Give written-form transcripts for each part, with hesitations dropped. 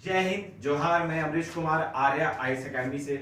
जय हिंद जोहार। मैं अमरीश कुमार आर्या आईएएस अकेडमी से।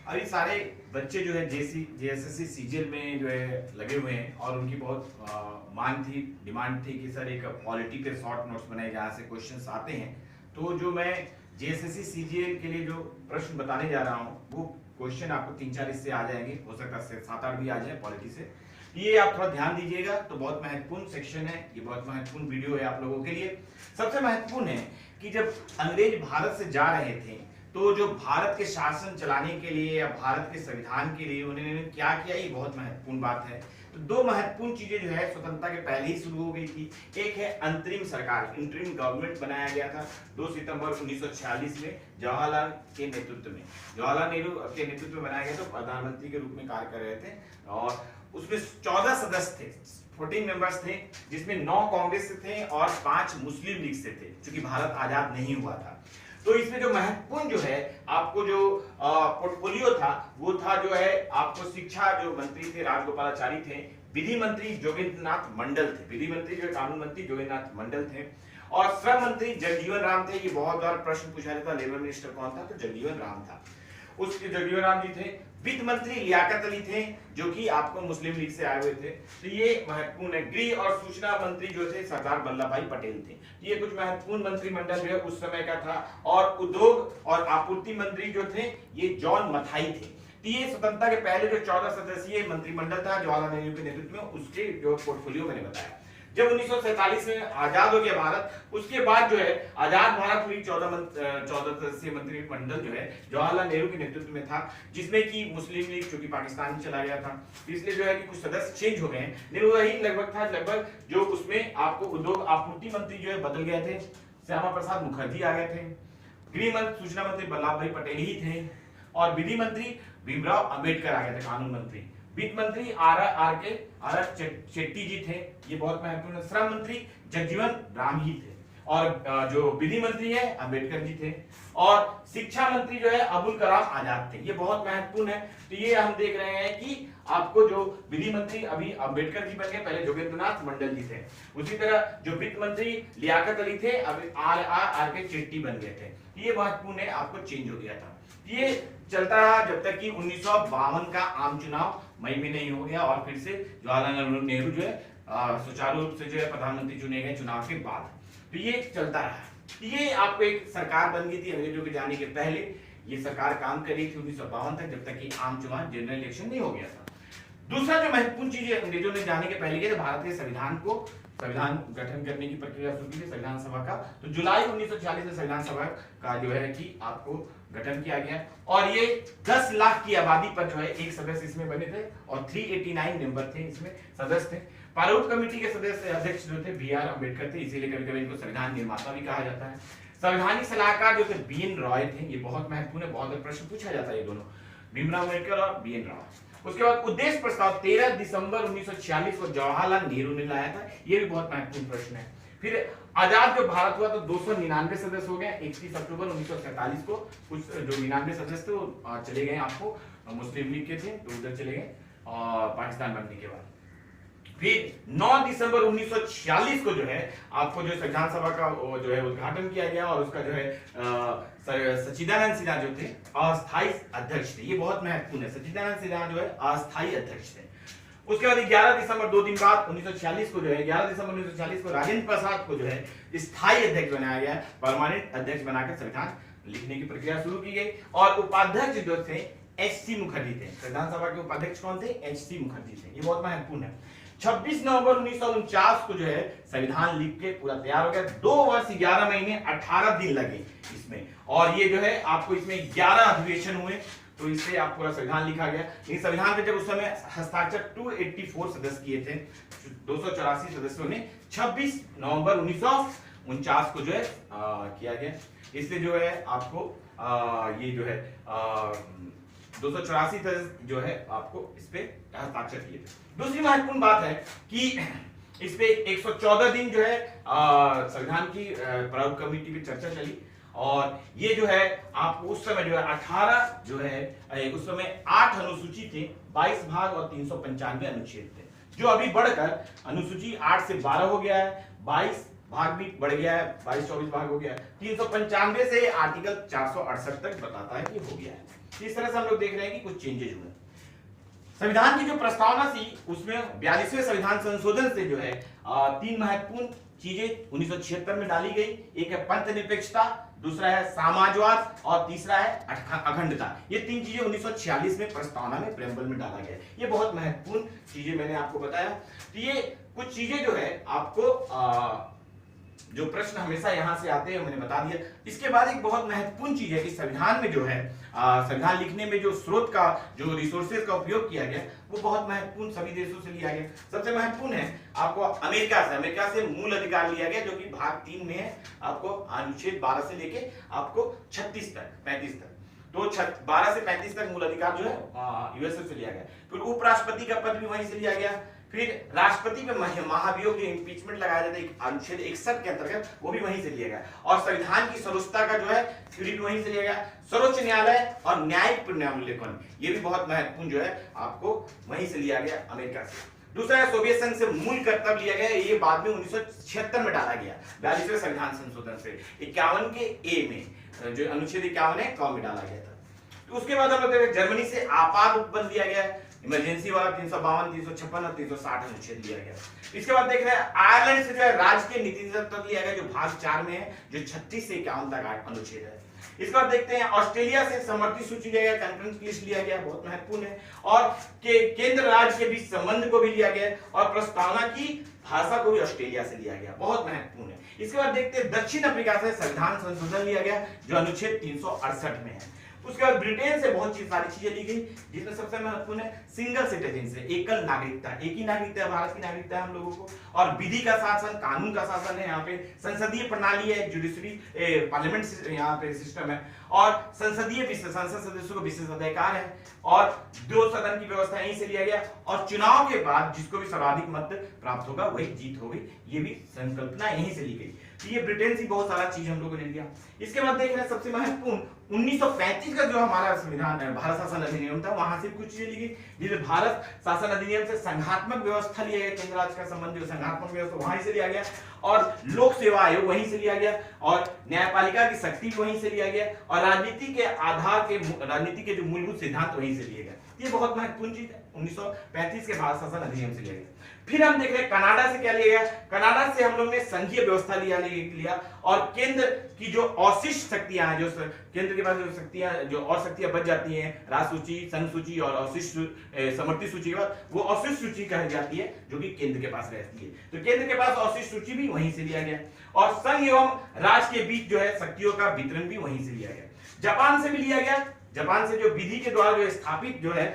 अभी सारे बच्चे जो है जेएसएससी सीजीएल में जो है लगे हुए हैं और उनकी बहुत मांग थी, डिमांड थी कि सर एक पॉलिटी पे शॉर्ट नोट्स बनाए जहाँ से क्वेश्चंस आते हैं। तो जो मैं जेएसएससी सीजीएल के लिए जो प्रश्न बताने जा रहा हूँ वो क्वेश्चन आपको 3-4 इससे आ जाएंगे, हो सकता है 7-8 भी आ जाए पॉलिटी से। ये आप थोड़ा ध्यान दीजिएगा, तो बहुत महत्वपूर्ण सेक्शन है, ये बहुत महत्वपूर्ण वीडियो है आप लोगों के लिए। सबसे महत्वपूर्ण है कि जब अंग्रेज भारत से जा रहे थे तो जो भारत के शासन चलाने के लिए या भारत के संविधान के लिए उन्होंने क्या किया, ये बहुत महत्वपूर्ण बात है। तो दो महत्वपूर्ण चीजें जो है स्वतंत्रता के पहले ही शुरू हो गई थी। एक है अंतरिम सरकार, इंटरिम गवर्नमेंट बनाया गया था 2 सितंबर 1946 में जवाहरलाल के नेतृत्व में। जवाहरलाल नेहरू के नेतृत्व में बनाया गया, तो प्रधानमंत्री के रूप में कार्य कर रहे थे और उसमें 14 सदस्य थे, 14 मेंबर्स थे, जिसमें 9 कांग्रेस से थे और 5 मुस्लिम लीग से थे, क्योंकि भारत आजाद नहीं हुआ था। तो इसमें जो महत्वपूर्ण जो है आपको जो पोर्टफोलियो था वो था जो है आपको शिक्षा जो मंत्री थे राजगोपालाचारी थे, विधि मंत्री जोगेंद्रनाथ मंडल थे, विधि मंत्री जो कानून मंत्री जोगेंद्रनाथ मंडल थे, और श्रम मंत्री जगजीवन राम थे। ये बहुत बार प्रश्न पूछा जाता है लेबर मिनिस्टर कौन था, तो जगजीवन राम था, उसके जगजीवन राम जी थे। वित्त मंत्री लियाकत अली थे जो कि आपको मुस्लिम लीग से आए हुए थे, तो ये महत्वपूर्ण है। गृह और सूचना मंत्री जो थे सरदार वल्लभ भाई पटेल थे। ये कुछ महत्वपूर्ण मंत्रिमंडल जो है उस समय का था। और उद्योग और आपूर्ति मंत्री जो थे ये जॉन मथाई थे। तो ये स्वतंत्रता के पहले जो 14 सदस्यीय मंत्रिमंडल था जवाहरलाल नेहरू के नेतृत्व में, उसके जो पोर्टफोलियो मैंने बताया। जब 1947 में आजाद हो गया भारत, उसके बाद जो है आजाद भारत हुई 14 सदस्यीय मंत्रिमंडल जो है जवाहरलाल नेहरू के नेतृत्व में था, जिसमें कि मुस्लिम लीग चूंकि पाकिस्तान में चला गया था, इसलिए जो है कि कुछ सदस्य चेंज हो गए हैं, लेकिन वही लगभग था लगभग जो उसमें आपको उद्योग आपूर्ति मंत्री जो है बदल गए थे, श्यामा प्रसाद मुखर्जी आ गए थे, गृह मंत्री सूचना मंत्री वल्लभ भाई पटेल ही थे, और विधि मंत्री भीमराव अंबेडकर आ गए थे, कानून मंत्री। वित्त मंत्री आर चेट्टी जी थे, ये बहुत महत्वपूर्ण। श्रम मंत्री जगजीवन राम ही थे, और जो विधि मंत्री है अंबेडकर जी थे, और शिक्षा मंत्री जो है अबुल कलाम आजाद थे, ये बहुत महत्वपूर्ण है। तो ये हम देख रहे हैं कि आपको जो विधि मंत्री अभी अंबेडकर जी बन गए, पहले जोगेंद्रनाथ मंडल जी थे। उसी तरह जो वित्त मंत्री लियाकत अली थे, अभी आर के चेट्टी बन गए थे। ये महत्वपूर्ण है, आपको चेंज हो गया था। ये चलता रहा जब तक कि 1952 का आम चुनाव मई में नहीं हो गया, और फिर से जवाहरलाल नेहरू जो है सुचारू रूप से जो है प्रधानमंत्री चुने गए चुनाव के बाद। तो ये चलता रहा। ये आपको एक सरकार बन गई थी अंग्रेजों के जाने के पहले, ये सरकार काम कर रही थी 1952 तक, जब तक कि आम चुनाव जनरल इलेक्शन नहीं हो गया था। दूसरा जो महत्वपूर्ण चीज अंग्रेजों ने जाने के पहले किया, भारत के संविधान गठन करने की प्रक्रिया शुरू की थी, संविधान सभा का। तो जुलाई 1946 में संविधान सभा का जो है कि आपको गठन किया गया, और ये 10 लाख की आबादी पर जो है एक सदस्य इसमें बने थे, और 389 मेंबर थे इसमें सदस्य थे। प्रारूप कमेटी के सदस्य अध्यक्ष जो थे BR अम्बेडकर थे, इसीलिए कभी कभी इनको संविधान निर्माता भी कहा जाता है। संवैधानिक सलाहकार जो थे BN रॉय थे, ये बहुत महत्वपूर्ण है, बहुत प्रश्न पूछा जाता है ये दोनों, भीमराव अम्बेडकर और BN रॉय। उसके बाद उद्देश्य प्रस्ताव 13 दिसंबर 1946 को जवाहरलाल नेहरू ने लाया था, ये भी बहुत महत्वपूर्ण प्रश्न है। फिर आजाद जो भारत हुआ तो 299 सदस्य हो गए। 31 अक्टूबर 1947 को कुछ जो 99 सदस्य थे वो चले गए, आपको मुस्लिम लीग के थे तो उधर चले गए और पाकिस्तान बनने के बाद। फिर 9 दिसंबर 1946 को जो है आपको जो संविधान सभा का जो है उद्घाटन किया गया, और उसका जो है सच्चिदानंद सिन्हा जो थे अस्थायी अध्यक्ष थे, ये बहुत महत्वपूर्ण है। सच्चिदानंद सिन्हा जो है अस्थायी अध्यक्ष थे। उसके बाद 11 दिसंबर 2 दिन बाद 1946 को जो है 11 दिसंबर 1946 को राजेंद्र प्रसाद को जो है स्थायी अध्यक्ष बनाया गया, परमानेंट अध्यक्ष बनाकर संविधान लिखने की प्रक्रिया शुरू की गई। और उपाध्यक्ष जो थे HC मुखर्जी थे, संविधान सभा के उपाध्यक्ष कौन थे, HC मुखर्जी थे, ये बहुत महत्वपूर्ण है। 26 नवंबर 1949 को जो है संविधान लिख के पूरा तैयार हो गया। 2 वर्ष 11 महीने 18 दिन लगे इसमें, और ये जो है आपको इसमें 11 अधिवेशन हुए, तो इससे आप पूरा संविधान लिखा गया। इस संविधान पे जब उस समय हस्ताक्षर 284 सदस्य किए थे, 284 सदस्यों ने 26 नवंबर 1949 को जो है किया गया। इसलिए जो है आपको ये जो है 284 जो है आपको इस पे हस्ताक्षर किए थे। दूसरी महत्वपूर्ण बात है कि इस पे 114 दिन जो है संविधान की प्रारूप कमेटी की चर्चा चली, और ये जो है आपको उस समय जो है 18 जो है उस समय 8 अनुसूची थे, 22 भाग और 395 अनुच्छेद थे, जो अभी बढ़कर अनुसूची 8 से 12 हो गया है, 22 भाग भी बढ़ गया है, 22-24 भाग हो गया है। 395 से आर्टिकल 468 तक बताता है कि हो गया है। इस तरह से हम लोग देख रहे हैं कि कुछ चेंजेस हुए। संविधान की जो प्रस्तावना थी उसमें 42वें संविधान संशोधन से जो है 3 महत्वपूर्ण चीजें 1976 में डाली गई। एक है पंथ निरपेक्षता, दूसरा है समाजवाद और तीसरा है अखंडता। ये 3 चीजें 1946 में प्रस्तावना में प्रेम्बल में डाला गया। ये बहुत महत्वपूर्ण चीजें मैंने आपको बताया। तो ये कुछ चीजें जो है आपको जो प्रश्न हमेशा यहां से आते हैं मैंने बता दिया। इसके बाद एक बहुत महत्वपूर्ण चीज है कि संविधान में जो है संविधान लिखने में जो स्रोत का जो रिसोर्सेज का उपयोग किया गया वो बहुत महत्वपूर्ण सभी देशों से लिया गया। सबसे महत्वपूर्ण है आपको अमेरिका से मूल अधिकार लिया गया, जो कि भाग 3 में है। आपको अनुच्छेद 12 से लेके आपको 35 तक तो 12 से 35 तक मूल अधिकार जो है यूएसए से लिया गया। फिर उपराष्ट्रपति का पद भी वहीं से लिया गया। फिर राष्ट्रपति पे महाभियोग जो इम्पीचमेंट लगाया जाता है अनुच्छेद 61 के अंतर्गत, वो भी वहीं से लिया गया। और संविधान की सर्वोच्चता का जो है थ्योरी भी वहीं से लिया गया। सर्वोच्च न्यायालय और न्यायिक पुनर्विलेखन ये भी बहुत महत्वपूर्ण जो है आपको वहीं से लिया गया, अमेरिका से। दूसरा है सोवियत संघ से मूल कर्तव्य लिया गया। ये बाद में 1976 में डाला गया 42वें संविधान संशोधन से। 51 के ए में जो अनुच्छेद 51 है क में डाला गया था। तो उसके बाद हम लोग जर्मनी से आपात उपबंध लिया गया, इमरजेंसी वाला 352, 356 और 360 अनुच्छेद लिया गया। इसके बाद देख रहे हैं आयरलैंड से जो है राज्य के नीति तत्व लिया गया, जो भाग 4 में है, जो 36 से 51 तक अनुच्छेद है। इसके बाद देखते हैं ऑस्ट्रेलिया से समवर्ती सूची लिया गया, कॉन्फ्रेंस लिस्ट लिया गया, बहुत महत्वपूर्ण है। और केंद्र राज्य के बीच संबंध को भी लिया गया और प्रस्तावना की भाषा को भी ऑस्ट्रेलिया से लिया गया, बहुत महत्वपूर्ण है। इसके बाद देखते हैं दक्षिण अफ्रीका से संविधान संशोधन लिया गया, जो अनुच्छेद 368 में है। उसके बाद ब्रिटेन से बहुत सारी चीजें ली गई, जिसमें सबसे महत्वपूर्ण है सिंगल सिटीजन, एकल नागरिकता, एक ही नागरिकता है, भारत की नागरिकता है हम लोगों को। और विधि का शासन, कानून का शासन है यहाँ पे। संसदीय प्रणाली है, जुडिशरी पार्लियामेंट यहाँ पे सिस्टम है। और संसद सदस्यों को विशेष अधिकार है। और 2 सदन की व्यवस्था यहीं से लिया गया। और चुनाव के बाद जिसको भी सर्वाधिक मत प्राप्त होगा वही जीत होगी, ये भी संकल्पना यहीं से ली गई। तो ये ब्रिटेन से बहुत सारा चीज हम लोगों ने लिया। इसके बाद देख रहे हैं सबसे महत्वपूर्ण 1935 का जो हमारा संविधान है, भारत शासन अधिनियम था, वहां से कुछ चीजें ली गई। जिसे भारत शासन अधिनियम से संघात्मक व्यवस्था लिया गया, केंद्र राज्य का संबंध जो संघात्मक व्यवस्था वहीं से लिया गया। और लोक सेवा आयोग वहीं से लिया गया। और न्यायपालिका की शक्ति वहीं से लिया गया। और राजनीति के जो मूलभूत सिद्धांत वहीं से लिए गए। ये बहुत महत्वपूर्ण चीज है, 1935 के भारत शासन अधिनियम से लिया गया। फिर हम देख रहे हैं कनाडा से क्या लिया गया। कनाडा से हम लोग ने संघीय व्यवस्था लिया और केंद्र की जो अवशिष्ट शक्तियां हैं, जो केंद्र के पास जो शक्तियां, जो और शक्तियां बच जाती हैं, राज्य सूची, संघ सूची और अवशिष्ट समवर्ती सूची के बाद वो अवशिष्ट सूची कही जाती है, जो कि केंद्र के पास रहती है। तो केंद्र के पास अवशिष्ट सूची भी वहीं से लिया गया। और संघ एवं राज्य के बीच जो है शक्तियों का वितरण भी वहीं से लिया गया। जापान से भी लिया गया। जापान से जो विधि के द्वारा जो स्थापित जो है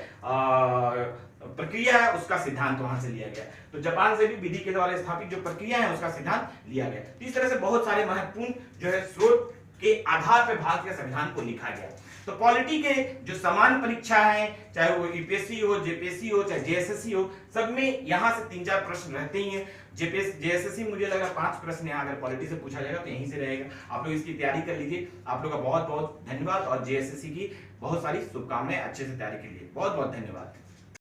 प्रक्रिया है, उसका सिद्धांत वहां से लिया गया। तो जापान से भी विधि के द्वारा स्थापित जो प्रक्रिया है उसका सिद्धांत लिया गया। इस तरह से बहुत सारे महत्वपूर्ण जो है स्रोत के आधार पर भारत के संविधान को लिखा गया। तो पॉलिटी के जो समान परीक्षा है, चाहे वो यूपीएससी हो, जेपीएससी हो, चाहे जेएसएससी हो, सब में यहाँ से 3-4 प्रश्न रहते ही हैं। जेएसएससी मुझे लगा 5 प्रश्न यहाँ अगर पॉलिटी से पूछा जाएगा तो यहीं से रहेगा। आप लोग इसकी तैयारी कर लीजिए। आप लोग का बहुत बहुत धन्यवाद और जेएसएससी की बहुत सारी शुभकामनाएं अच्छे से तैयारी के लिए। बहुत बहुत धन्यवाद।